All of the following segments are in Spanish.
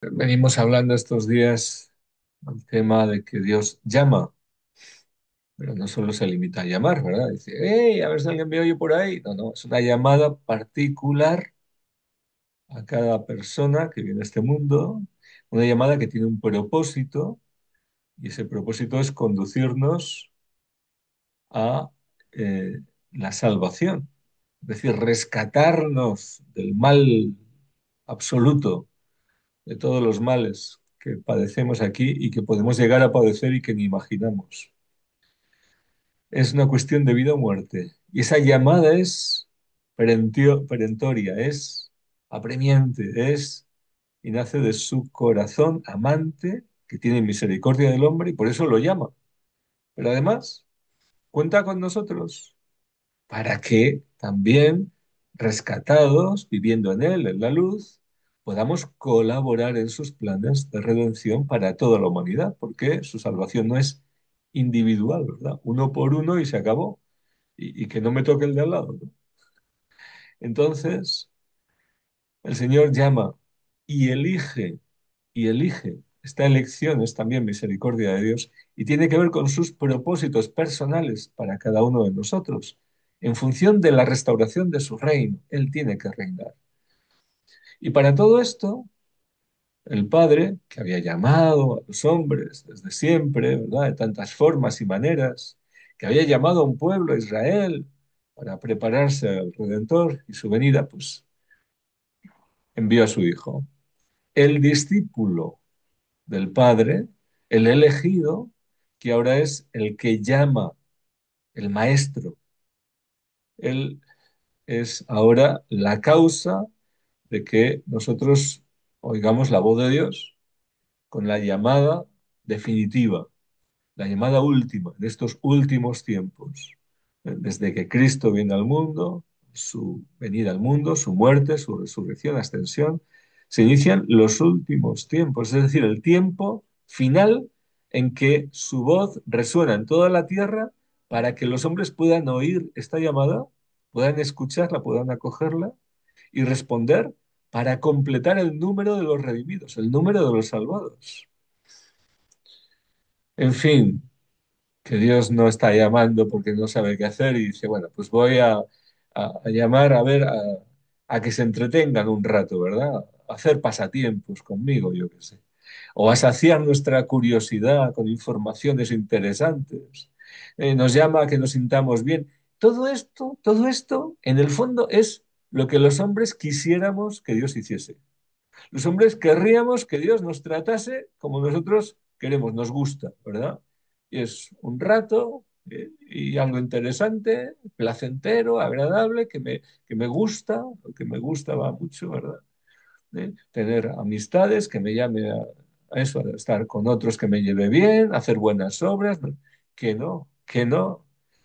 Venimos hablando estos días del tema de que Dios llama, pero no solo se limita a llamar, ¿verdad? Dice, hey, a ver si alguien me oye por ahí. No, no, es una llamada particular a cada persona que viene a este mundo, una llamada que tiene un propósito, y ese propósito es conducirnos a la salvación, es decir, rescatarnos del mal absoluto, de todos los males que padecemos aquí y que podemos llegar a padecer y que ni imaginamos. Es una cuestión de vida o muerte. Y esa llamada es perentoria, es apremiante, y nace de su corazón amante que tiene misericordia del hombre y por eso lo llama. Pero además cuenta con nosotros para que también, rescatados, viviendo en Él, en la luz, podamos colaborar en sus planes de redención para toda la humanidad, porque su salvación no es individual, ¿verdad? Uno por uno y se acabó, y que no me toque el de al lado, ¿no? Entonces, el Señor llama y elige. Esta elección es también misericordia de Dios y tiene que ver con sus propósitos personales para cada uno de nosotros. En función de la restauración de su reino, Él tiene que reinar. Y para todo esto, el Padre, que había llamado a los hombres desde siempre, ¿verdad? De tantas formas y maneras, que había llamado a un pueblo, a Israel, para prepararse al Redentor y su venida, pues envió a su Hijo. El discípulo del Padre, el elegido, que ahora es el que llama, el maestro. Él es ahora la causa de que nosotros oigamos la voz de Dios con la llamada definitiva, la llamada última de estos últimos tiempos. Desde que Cristo viene al mundo, su venida al mundo, su muerte, su resurrección, ascensión, se inician los últimos tiempos, es decir, el tiempo final en que su voz resuena en toda la tierra para que los hombres puedan oír esta llamada, puedan escucharla, puedan acogerla y responder para completar el número de los redimidos, el número de los salvados. En fin, que Dios no está llamando porque no sabe qué hacer y dice, bueno, pues voy a llamar a ver a que se entretengan un rato, ¿verdad? A hacer pasatiempos conmigo, yo qué sé. O a saciar nuestra curiosidad con informaciones interesantes. Nos llama a que nos sintamos bien. Todo esto, en el fondo, es lo que los hombres quisiéramos que Dios hiciese. Los hombres querríamos que Dios nos tratase como nosotros queremos, nos gusta, ¿verdad? Y es un rato y algo interesante, placentero, agradable, que me gusta, lo que me gusta va mucho, ¿verdad? Tener amistades, que me llame a eso, a estar con otros que me lleve bien, hacer buenas obras, ¿no? Que no,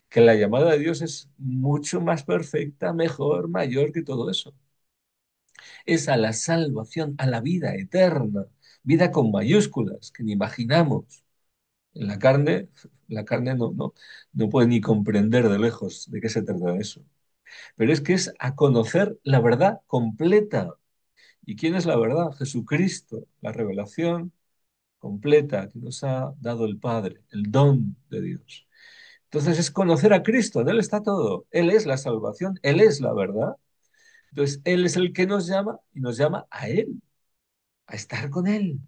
que la llamada de Dios es mucho más perfecta, mejor, mayor que todo eso. Es a la salvación, a la vida eterna, vida con mayúsculas, que ni imaginamos. En la carne no puede ni comprender de lejos de qué se trata eso. Pero es que es a conocer la verdad completa. ¿Y quién es la verdad? Jesucristo, la revelación completa que nos ha dado el Padre, el don de Dios. Entonces es conocer a Cristo, en Él está todo. Él es la salvación, Él es la verdad. Entonces Él es el que nos llama y nos llama a Él, a estar con Él,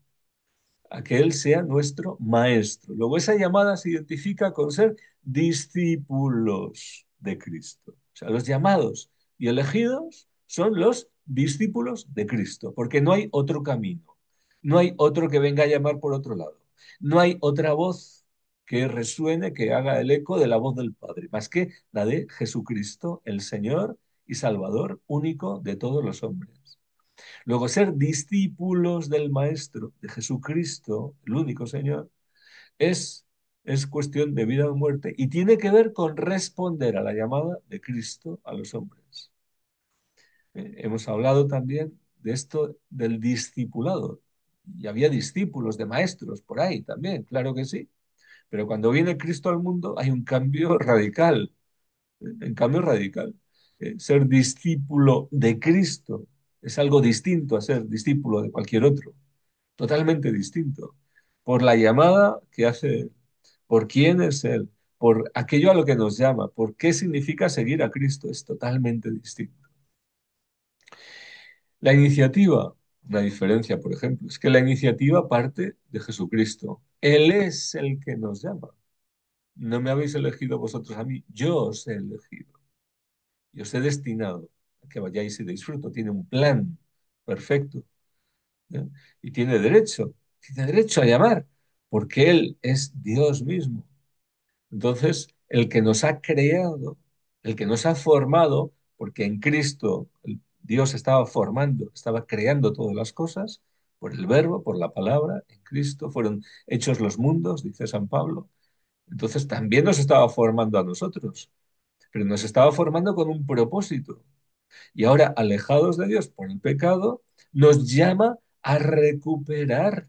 a que Él sea nuestro maestro. Luego esa llamada se identifica con ser discípulos de Cristo. O sea, los llamados y elegidos son los discípulos de Cristo, porque no hay otro camino, no hay otro que venga a llamar por otro lado, no hay otra voz que resuene, que haga el eco de la voz del Padre, más que la de Jesucristo, el Señor y Salvador único de todos los hombres. Luego, ser discípulos del Maestro, de Jesucristo, el único Señor, es, es cuestión de vida o muerte y tiene que ver con responder a la llamada de Cristo a los hombres. Hemos hablado también de esto del discipulado. Y había discípulos de maestros por ahí también, claro que sí. Pero cuando viene Cristo al mundo hay un cambio radical, en cambio radical. Ser discípulo de Cristo es algo distinto a ser discípulo de cualquier otro. totalmente distinto, por la llamada que hace Él, por quién es Él, por aquello a lo que nos llama, por qué significa seguir a Cristo, es totalmente distinto. La iniciativa, una diferencia, por ejemplo, es que la iniciativa parte de Jesucristo. Él es el que nos llama. No me habéis elegido vosotros a mí, yo os he elegido y os he destinado a que vayáis y deis fruto. Tiene un plan perfecto, ¿eh? Y tiene derecho a llamar, porque Él es Dios mismo. Entonces, el que nos ha creado, el que nos ha formado, porque en Cristo Dios estaba formando, estaba creando todas las cosas, por el verbo, por la palabra, en Cristo fueron hechos los mundos, dice San Pablo. Entonces también nos estaba formando a nosotros, pero nos estaba formando con un propósito. Y ahora, alejados de Dios por el pecado, nos llama a recuperar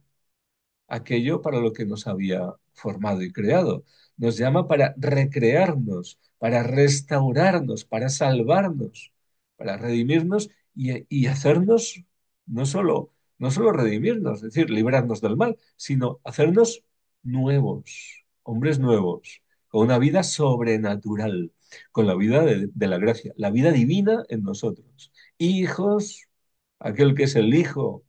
aquello para lo que nos había formado y creado. Nos llama para recrearnos, para restaurarnos, para salvarnos, para redimirnos y hacernos, no solo, no solo redimirnos, es decir, librarnos del mal, sino hacernos nuevos, hombres nuevos, con una vida sobrenatural, con la vida de la gracia, la vida divina en nosotros. Hijos, aquel que es el Hijo,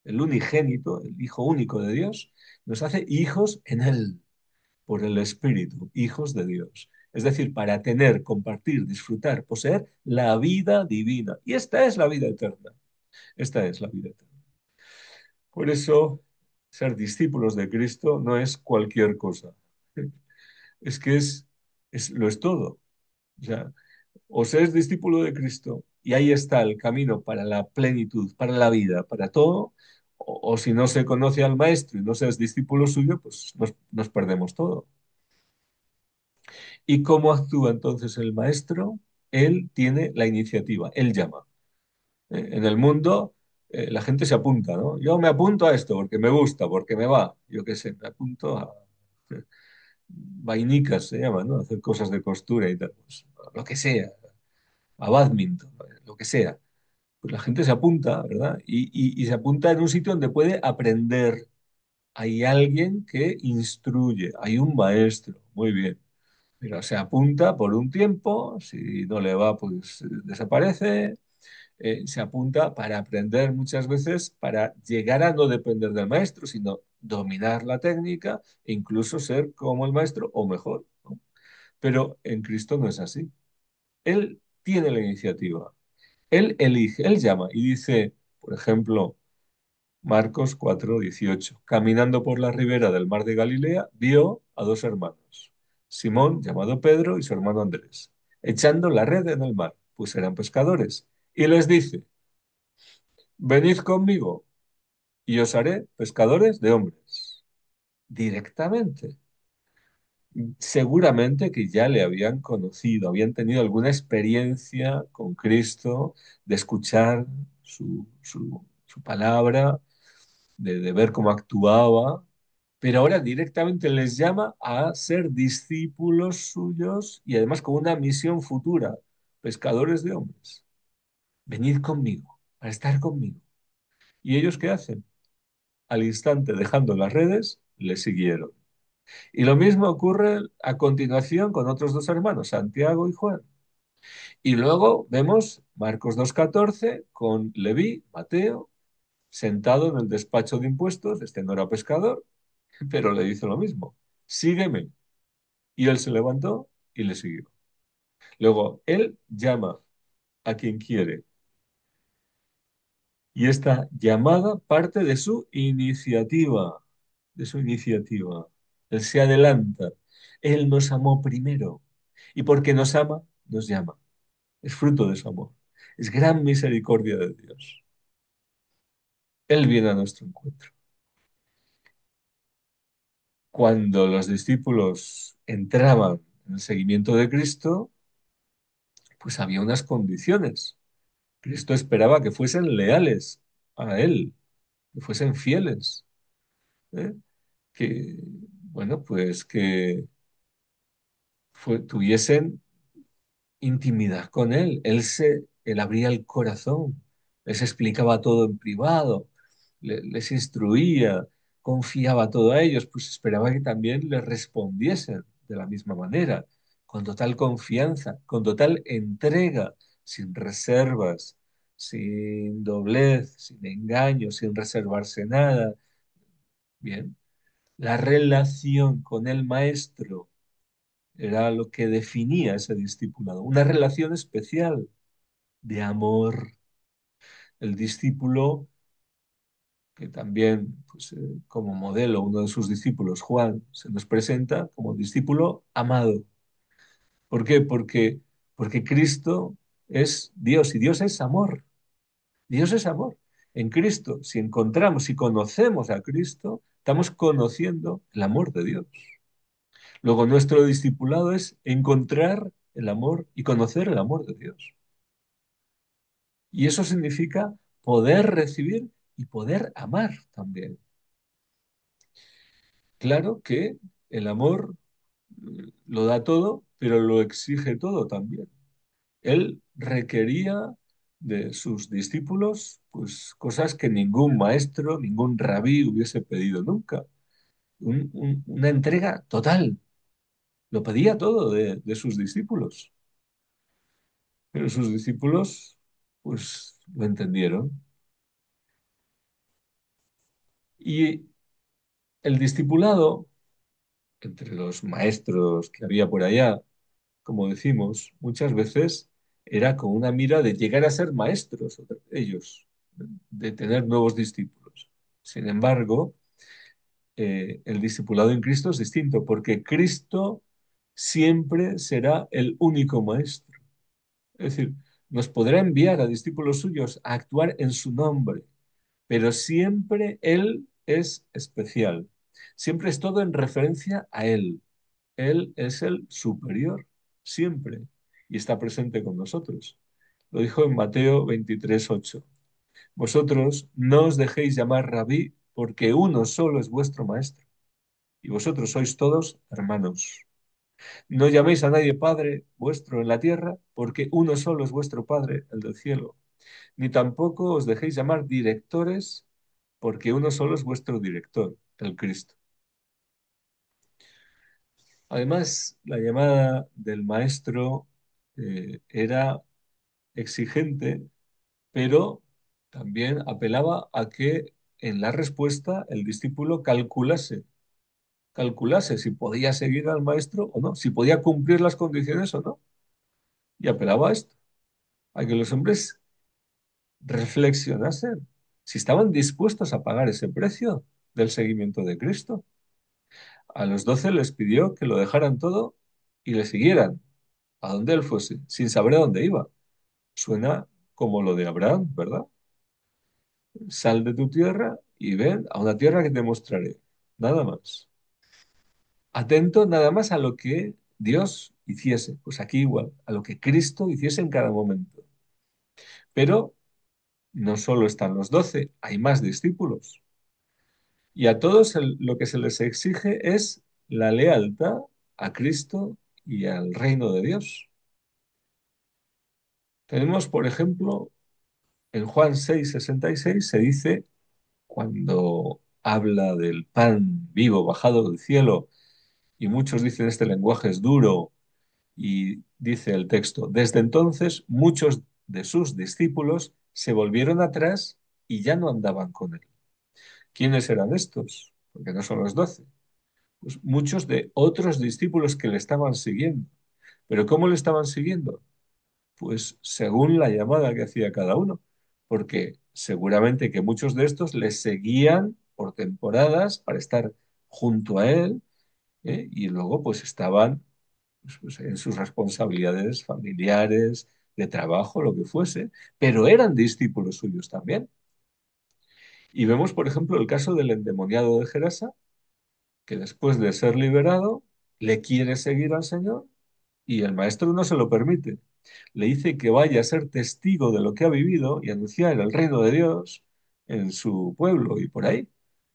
el unigénito, el Hijo único de Dios, nos hace hijos en Él, por el Espíritu, hijos de Dios. Es decir, para tener, compartir, disfrutar, poseer la vida divina. Y esta es la vida eterna. Esta es la vida eterna. Por eso, ser discípulos de Cristo no es cualquier cosa. Es que lo es todo. O sea, o se es discípulo de Cristo y ahí está el camino para la plenitud, para la vida, para todo, o si no se conoce al Maestro y no se es discípulo suyo, pues nos perdemos todo. ¿Y cómo actúa entonces el Maestro? Él tiene la iniciativa, él llama. En el mundo la gente se apunta, ¿no? Yo me apunto a esto porque me gusta, porque me va, yo qué sé, me apunto a vainicas, se llama, ¿no? Hacer cosas de costura y tal, pues, lo que sea, a badminton, lo que sea. Pues la gente se apunta, ¿verdad? Y se apunta en un sitio donde puede aprender. Hay alguien que instruye, hay un maestro, muy bien. Pero se apunta por un tiempo, si no le va, pues desaparece. Se apunta para aprender muchas veces, para llegar a no depender del maestro, sino dominar la técnica e incluso ser como el maestro o mejor, ¿no? Pero en Cristo no es así. Él tiene la iniciativa. Él elige, él llama y dice, por ejemplo, Marcos 4:18, caminando por la ribera del mar de Galilea, vio a dos hermanos, Simón, llamado Pedro, y su hermano Andrés, echando la red en el mar, pues eran pescadores. Y les dice, venid conmigo y os haré pescadores de hombres. Directamente. Seguramente que ya le habían conocido, habían tenido alguna experiencia con Cristo, de escuchar su palabra, de ver cómo actuaba, pero ahora directamente les llama a ser discípulos suyos y además con una misión futura, pescadores de hombres. Venid conmigo, para estar conmigo. ¿Y ellos qué hacen? Al instante, dejando las redes, le siguieron. Y lo mismo ocurre a continuación con otros dos hermanos, Santiago y Juan. Y luego vemos Marcos 2:14 con Leví, Mateo, sentado en el despacho de impuestos, este no era pescador, pero le dice lo mismo, sígueme. Y él se levantó y le siguió. Luego, él llama a quien quiere y esta llamada parte de su iniciativa. Él se adelanta, él nos amó primero y porque nos ama, nos llama. Es fruto de su amor. Es gran misericordia de Dios. Él viene a nuestro encuentro. Cuando los discípulos entraban en el seguimiento de Cristo, pues había unas condiciones. Cristo esperaba que fuesen leales a Él, que fuesen fieles, ¿eh? Que, bueno, pues que tuviesen intimidad con Él. Él abría el corazón, les explicaba todo en privado. les instruía, confiaba todo a ellos, pues esperaba que también les respondiesen de la misma manera, con total confianza, con total entrega, sin reservas, sin doblez, sin engaño, sin reservarse nada. Bien, la relación con el maestro era lo que definía ese discipulado, una relación especial de amor. El discípulo, que también, pues, como modelo, uno de sus discípulos, Juan, se nos presenta como discípulo amado. ¿Por qué? Porque Cristo es Dios y Dios es amor. Dios es amor. En Cristo, si encontramos, si conocemos a Cristo, estamos conociendo el amor de Dios. Luego, nuestro discipulado es encontrar el amor y conocer el amor de Dios. Y eso significa poder recibir y poder amar también. Claro que el amor lo da todo, pero lo exige todo también. Él requería de sus discípulos pues cosas que ningún maestro, ningún rabí hubiese pedido nunca. Una entrega total. Lo pedía todo de sus discípulos. Pero sus discípulos pues lo entendieron. Y el discipulado, entre los maestros que había por allá, como decimos, muchas veces era con una mira de llegar a ser maestros ellos, de tener nuevos discípulos. Sin embargo, el discipulado en Cristo es distinto, porque Cristo siempre será el único maestro. Es decir, nos podrá enviar a discípulos suyos a actuar en su nombre, pero siempre Él es especial. Siempre es todo en referencia a Él. Él es el superior, siempre, y está presente con nosotros. Lo dijo en Mateo 23:8. Vosotros no os dejéis llamar rabí, porque uno solo es vuestro maestro, y vosotros sois todos hermanos. No llaméis a nadie Padre vuestro en la tierra, porque uno solo es vuestro Padre, el del cielo. Ni tampoco os dejéis llamar directores, porque uno solo es vuestro director, el Cristo. Además, la llamada del maestro era exigente, pero también apelaba a que en la respuesta el discípulo calculase si podía seguir al maestro o no, si podía cumplir las condiciones o no. Y apelaba a esto, a que los hombres reflexionasen si estaban dispuestos a pagar ese precio del seguimiento de Cristo. A los 12 les pidió que lo dejaran todo y le siguieran a donde él fuese, sin saber a dónde iba. Suena como lo de Abraham, ¿verdad? Sal de tu tierra y ven a una tierra que te mostraré. Nada más. Atento nada más a lo que Dios hiciese. Pues aquí igual, a lo que Cristo hiciese en cada momento. Pero no solo están los 12, hay más discípulos. Y a todos lo que se les exige es la lealtad a Cristo y al reino de Dios. Tenemos, por ejemplo, en Juan 6:66 se dice, cuando habla del pan vivo bajado del cielo, y muchos dicen este lenguaje es duro, y dice el texto, desde entonces muchos de sus discípulos se volvieron atrás y ya no andaban con él. ¿Quiénes eran estos? Porque no son los 12. Pues muchos de otros discípulos que le estaban siguiendo. ¿Pero cómo le estaban siguiendo? Pues según la llamada que hacía cada uno, porque seguramente que muchos de estos le seguían por temporadas para estar junto a él, y luego pues estaban pues, en sus responsabilidades familiares, de trabajo, lo que fuese, pero eran discípulos suyos también. Y vemos, por ejemplo, el caso del endemoniado de Gerasa, que después de ser liberado le quiere seguir al Señor y el maestro no se lo permite. Le dice que vaya a ser testigo de lo que ha vivido y anunciar el reino de Dios en su pueblo y por ahí.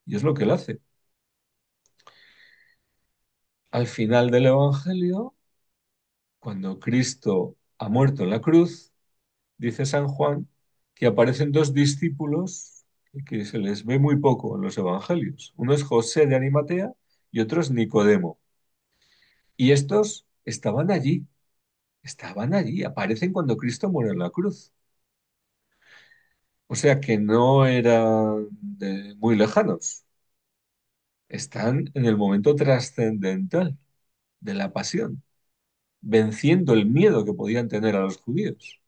Y es lo que él hace. Al final del Evangelio, cuando Cristo ha muerto en la cruz, dice San Juan que aparecen dos discípulos y que se les ve muy poco en los evangelios. Uno es José de Arimatea y otro es Nicodemo. Y estos estaban allí, aparecen cuando Cristo muere en la cruz. O sea que no eran muy lejanos, están en el momento trascendental de la pasión, venciendo el miedo que podían tener a los judíos.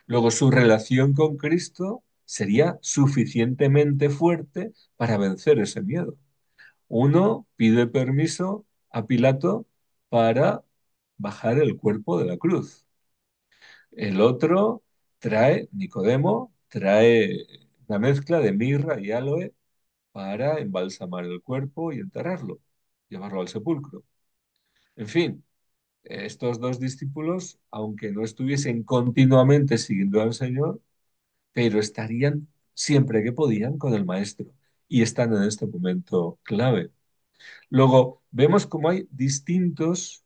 Luego su relación con Cristo sería suficientemente fuerte para vencer ese miedo. Uno pide permiso a Pilato para bajar el cuerpo de la cruz. El otro Nicodemo, trae una mezcla de mirra y aloe para embalsamar el cuerpo y enterrarlo, llevarlo al sepulcro. En fin, estos dos discípulos, aunque no estuviesen continuamente siguiendo al Señor, pero estarían siempre que podían con el Maestro y están en este momento clave. Luego, vemos cómo hay distintos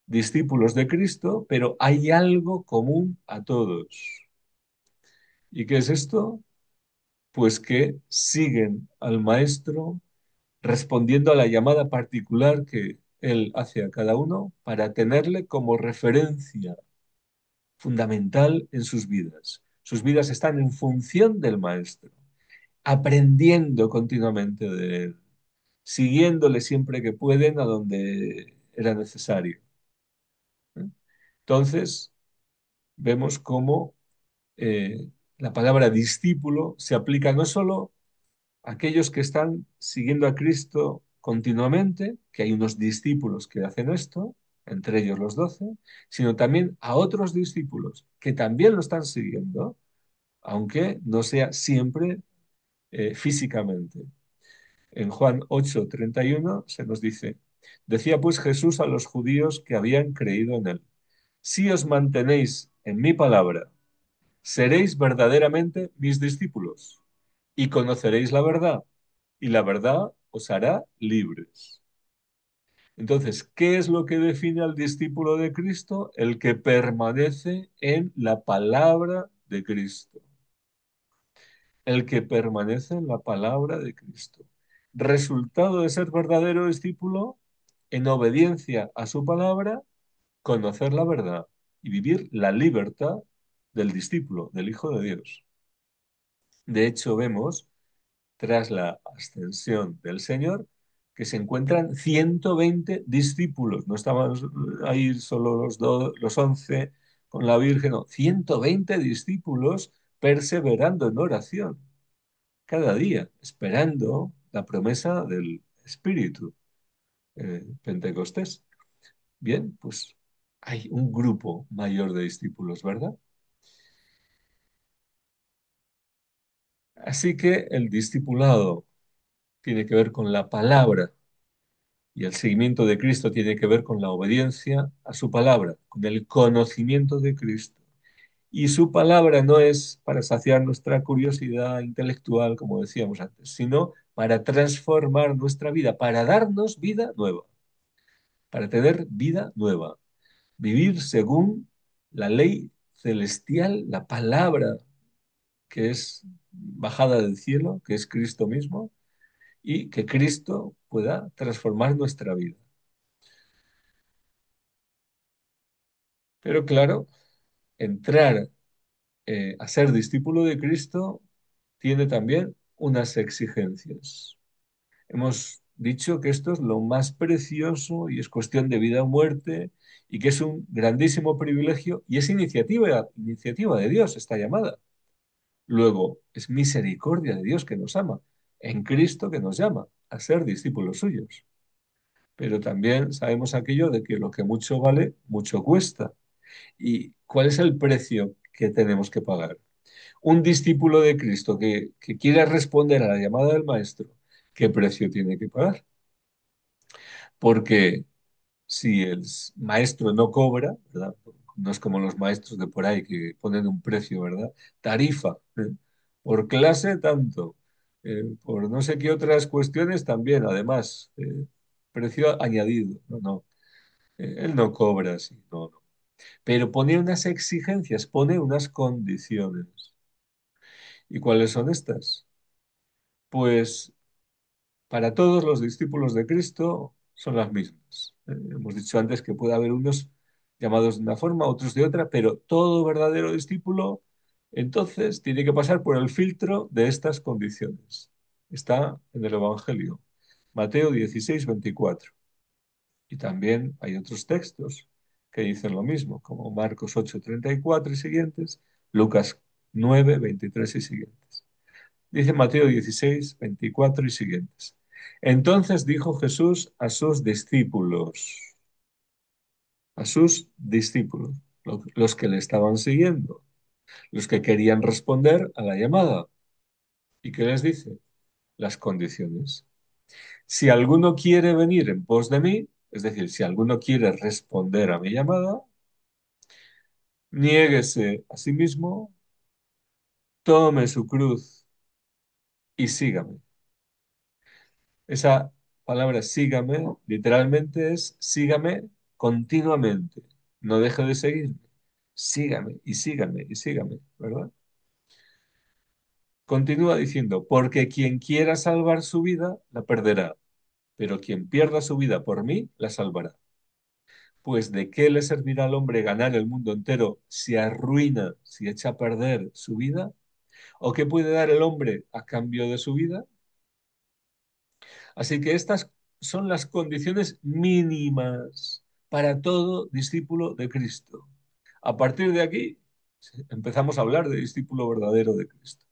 discípulos de Cristo, pero hay algo común a todos. ¿Y qué es esto? Pues que siguen al Maestro respondiendo a la llamada particular que Él hace a cada uno para tenerle como referencia fundamental en sus vidas. Sus vidas están en función del Maestro, aprendiendo continuamente de Él, siguiéndole siempre que pueden a donde era necesario. ¿Eh? Entonces, vemos cómo la palabra discípulo se aplica no solo a aquellos que están siguiendo a Cristo continuamente, que hay unos discípulos que hacen esto, entre ellos los 12, sino también a otros discípulos que también lo están siguiendo, aunque no sea siempre físicamente. En Juan 8:31 se nos dice, decía pues Jesús a los judíos que habían creído en él, si os mantenéis en mi palabra, seréis verdaderamente mis discípulos y conoceréis la verdad, y la verdad os hará libres. Entonces, ¿qué es lo que define al discípulo de Cristo? El que permanece en la palabra de Cristo. El que permanece en la palabra de Cristo. Resultado de ser verdadero discípulo, en obediencia a su palabra, conocer la verdad y vivir la libertad del discípulo, del Hijo de Dios. De hecho, vemos, tras la ascensión del Señor, que se encuentran 120 discípulos. No estaban ahí solo los 11 con la Virgen, no, 120 discípulos perseverando en oración cada día, esperando la promesa del Espíritu, Pentecostés. Bien, pues hay un grupo mayor de discípulos, ¿verdad? Así que el discipulado tiene que ver con la palabra y el seguimiento de Cristo tiene que ver con la obediencia a su palabra, con el conocimiento de Cristo. Y su palabra no es para saciar nuestra curiosidad intelectual, como decíamos antes, sino para transformar nuestra vida, para darnos vida nueva, para tener vida nueva, vivir según la ley celestial, la palabra que es bajada del cielo, que es Cristo mismo, y que Cristo pueda transformar nuestra vida. Pero claro, entrar a ser discípulo de Cristo tiene también unas exigencias. Hemos dicho que esto es lo más precioso y es cuestión de vida o muerte y que es un grandísimo privilegio y es iniciativa de Dios esta llamada. Luego, es misericordia de Dios que nos ama, en Cristo que nos llama a ser discípulos suyos. Pero también sabemos aquello de que lo que mucho vale, mucho cuesta. ¿Y cuál es el precio que tenemos que pagar? Un discípulo de Cristo que quiera responder a la llamada del Maestro, ¿qué precio tiene que pagar? Porque si el maestro no cobra, ¿verdad? No es como los maestros de por ahí que ponen un precio, ¿verdad? Tarifa, ¿eh? Por clase tanto, por no sé qué otras cuestiones también, además, precio añadido, no, no, él no cobra así, no, no. Pero pone unas exigencias, pone unas condiciones. ¿Y cuáles son estas? Pues para todos los discípulos de Cristo son las mismas. Hemos dicho antes que puede haber unos llamados de una forma, otros de otra, pero todo verdadero discípulo entonces tiene que pasar por el filtro de estas condiciones. Está en el Evangelio, Mateo 16, 24. Y también hay otros textos que dicen lo mismo, como Marcos 8, 34 y siguientes, Lucas 9, 23 y siguientes. Dice Mateo 16, 24 y siguientes. Entonces dijo Jesús a sus discípulos, los que le estaban siguiendo, los que querían responder a la llamada. ¿Y qué les dice? Las condiciones. Si alguno quiere venir en pos de mí, es decir, si alguno quiere responder a mi llamada, niéguese a sí mismo, tome su cruz y sígame. Esa palabra sígame literalmente es sígame continuamente. No deje de seguirme. Sígame y sígame y sígame, ¿verdad? Continúa diciendo, porque quien quiera salvar su vida, la perderá, pero quien pierda su vida por mí, la salvará. Pues ¿de qué le servirá al hombre ganar el mundo entero si arruina, si echa a perder su vida? ¿O qué puede dar el hombre a cambio de su vida? Así que estas son las condiciones mínimas para todo discípulo de Cristo. A partir de aquí empezamos a hablar de discípulo verdadero de Cristo.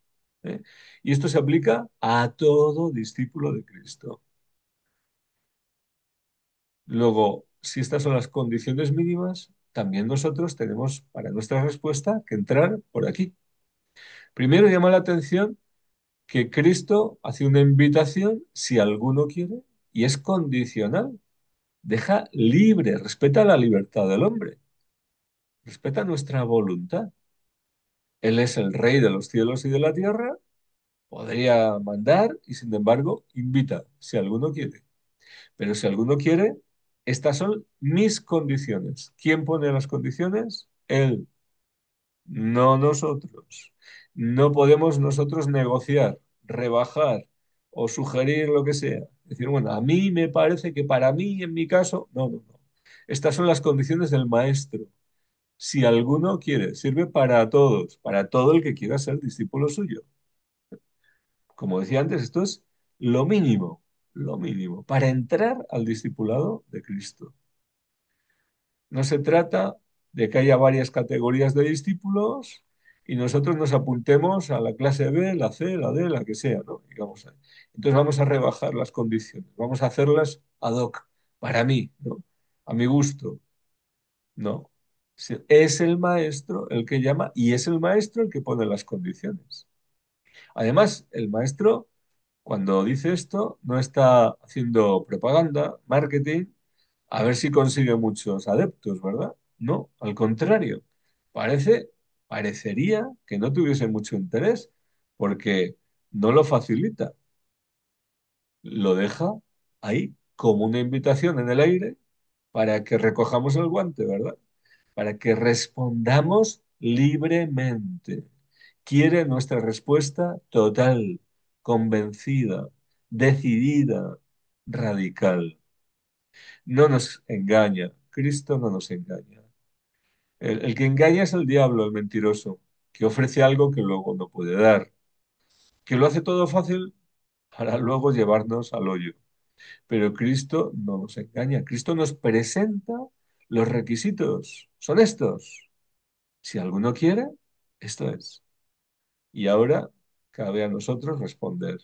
¿Eh? Y esto se aplica a todo discípulo de Cristo. Luego, si estas son las condiciones mínimas, también nosotros tenemos para nuestra respuesta que entrar por aquí. Primero llama la atención que Cristo hace una invitación si alguno quiere y es condicional. Deja libre, respeta la libertad del hombre, respeta nuestra voluntad. Él es el rey de los cielos y de la tierra, podría mandar y sin embargo invita si alguno quiere. Pero si alguno quiere, estas son mis condiciones. ¿Quién pone las condiciones? Él, no nosotros. No podemos nosotros negociar, rebajar o sugerir lo que sea. Decir, bueno, a mí me parece que para mí, en mi caso, no, no, no. Estas son las condiciones del maestro. Si alguno quiere, sirve para todos, para todo el que quiera ser discípulo suyo. Como decía antes, esto es lo mínimo, para entrar al discipulado de Cristo. No se trata de que haya varias categorías de discípulos y nosotros nos apuntemos a la clase B, la C, la D, la que sea, ¿no? Digamos, entonces vamos a rebajar las condiciones, vamos a hacerlas ad hoc, para mí, ¿no? A mi gusto, ¿no? Es el maestro el que llama y es el maestro el que pone las condiciones. Además, el maestro, cuando dice esto, no está haciendo propaganda, marketing, a ver si consigue muchos adeptos, ¿verdad? No, al contrario, parece, parecería que no tuviese mucho interés, porque no lo facilita, lo deja ahí como una invitación en el aire para que recojamos el guante, ¿verdad? Para que respondamos libremente. Quiere nuestra respuesta total, convencida, decidida, radical. No nos engaña, Cristo no nos engaña. El que engaña es el diablo, el mentiroso, que ofrece algo que luego no puede dar, que lo hace todo fácil para luego llevarnos al hoyo. Pero Cristo no nos engaña, Cristo nos presenta los requisitos. Son estos. Si alguno quiere, esto es. Y ahora cabe a nosotros responder.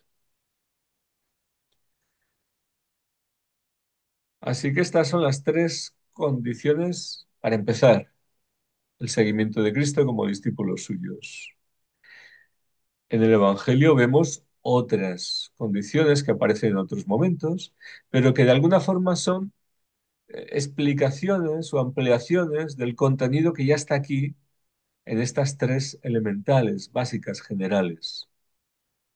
Así que estas son las tres condiciones para empezar el seguimiento de Cristo como discípulos suyos. En el Evangelio vemos otras condiciones que aparecen en otros momentos, pero que de alguna forma son explicaciones o ampliaciones del contenido que ya está aquí en estas tres elementales, básicas, generales.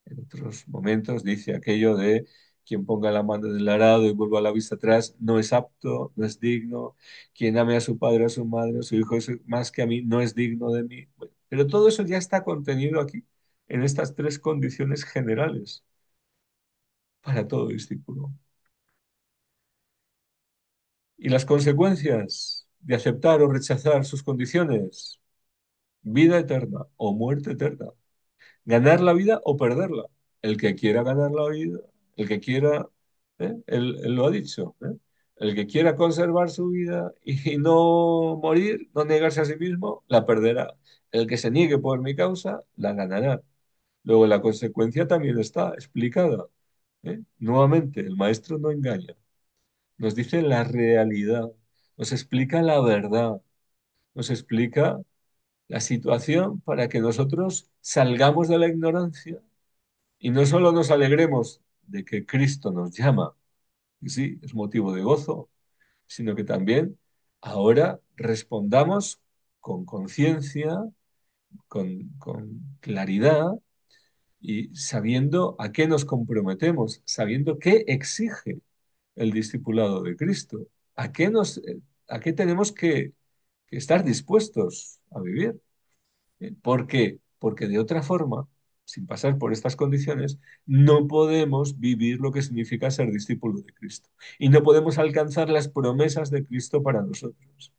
En otros momentos dice aquello de quien ponga la mano en el arado y vuelva la vista atrás no es apto, no es digno. Quien ame a su padre, a su madre, a su hijo más que a mí, no es digno de mí. Bueno, pero todo eso ya está contenido aquí, en estas tres condiciones generales. para todo discípulo. Y las consecuencias de aceptar o rechazar sus condiciones, vida eterna o muerte eterna, ganar la vida o perderla. El que quiera ganar la vida, el que quiera, él lo ha dicho, el que quiera conservar su vida y no morir, no negarse a sí mismo, la perderá. El que se niegue por mi causa, la ganará. Luego la consecuencia también está explicada. Nuevamente, el maestro no engaña, nos dice la realidad, nos explica la verdad, nos explica la situación para que nosotros salgamos de la ignorancia y no solo nos alegremos de que Cristo nos llama, y sí, es motivo de gozo, sino que también ahora respondamos con conciencia, con claridad y sabiendo a qué nos comprometemos, sabiendo qué exige el discipulado de Cristo, a qué tenemos que estar dispuestos a vivir. ¿Por qué? Porque de otra forma, sin pasar por estas condiciones, no podemos vivir lo que significa ser discípulo de Cristo y no podemos alcanzar las promesas de Cristo para nosotros.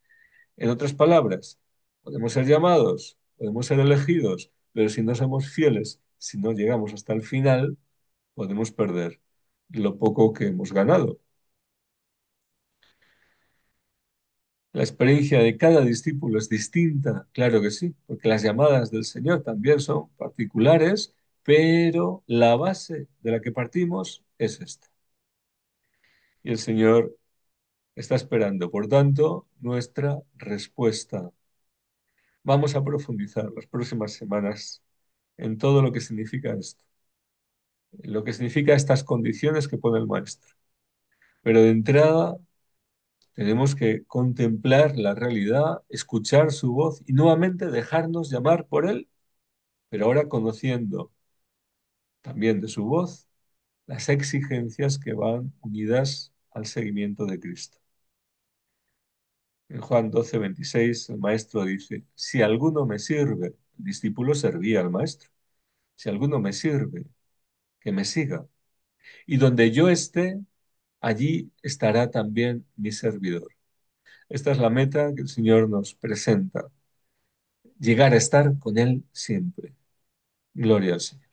En otras palabras, podemos ser llamados, podemos ser elegidos, pero si no somos fieles, si no llegamos hasta el final, podemos perder lo poco que hemos ganado. La experiencia de cada discípulo es distinta, claro que sí, porque las llamadas del Señor también son particulares, pero la base de la que partimos es esta. Y el Señor está esperando, por tanto, nuestra respuesta. Vamos a profundizar las próximas semanas en todo lo que significa esto, en lo que significa estas condiciones que pone el Maestro. Pero de entrada tenemos que contemplar la realidad, escuchar su voz y nuevamente dejarnos llamar por Él, pero ahora conociendo también de su voz las exigencias que van unidas al seguimiento de Cristo. En Juan 12:26 el maestro dice, si alguno me sirve, el discípulo servía al maestro, si alguno me sirve, que me siga. Y donde yo esté, allí estará también mi servidor. Esta es la meta que el Señor nos presenta, llegar a estar con Él siempre. Gloria al Señor.